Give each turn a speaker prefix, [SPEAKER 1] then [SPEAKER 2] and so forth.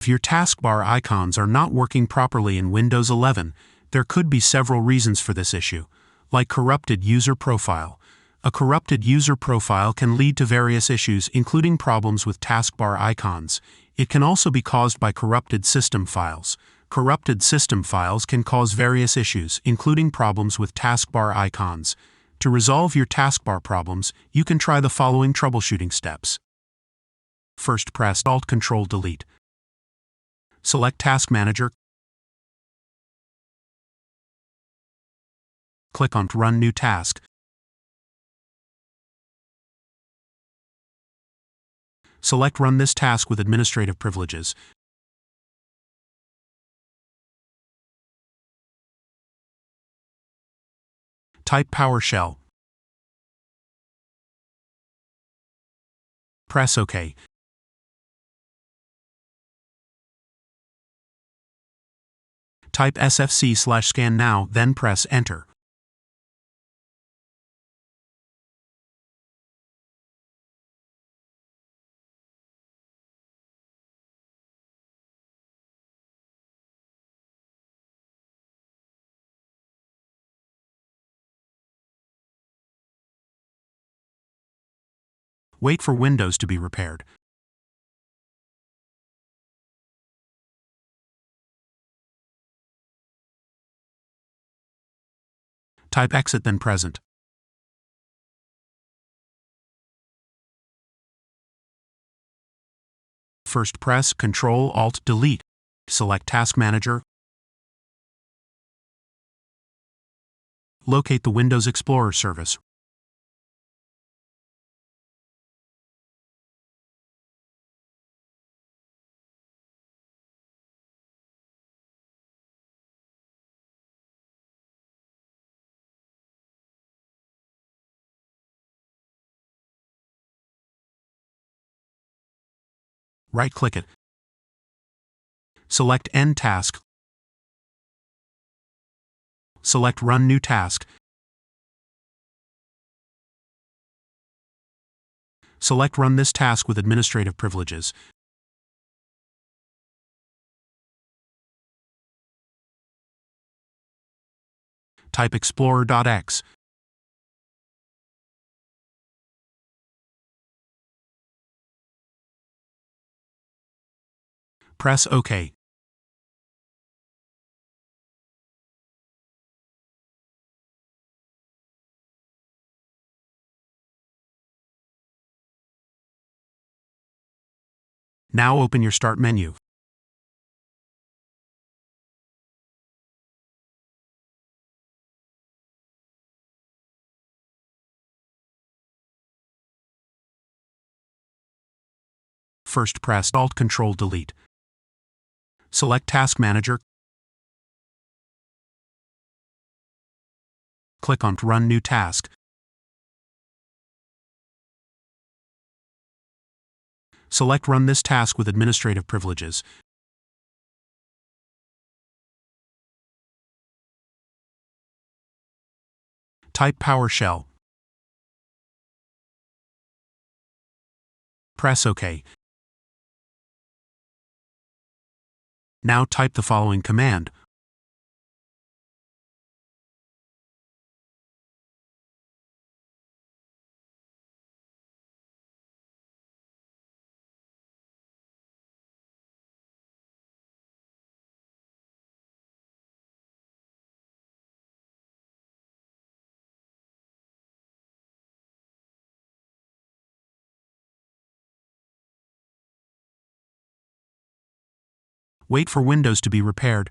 [SPEAKER 1] If your taskbar icons are not working properly in Windows 11, there could be several reasons for this issue, like corrupted user profile. A corrupted user profile can lead to various issues, including problems with taskbar icons. It can also be caused by corrupted system files. Corrupted system files can cause various issues, including problems with taskbar icons. To resolve your taskbar problems, you can try the following troubleshooting steps. First, press Alt-Control-Delete. Select Task Manager. Click on Run New Task. Select Run this task with administrative privileges. Type PowerShell. Press OK. Type sfc/scan now, then press Enter. Wait for Windows to be repaired. Type Exit, then Present. First, press Ctrl-Alt-Delete. Select Task Manager. Locate the Windows Explorer service. Right-click it. Select End Task. Select Run New Task. Select Run this task with administrative privileges. Type Explorer.x. Press OK. Now open your Start menu. First, press Alt-Control-Delete. Select Task Manager. Click on Run New Task. Select Run this task with administrative privileges. Type PowerShell. Press OK. Now type the following command. Wait for Windows to be repaired.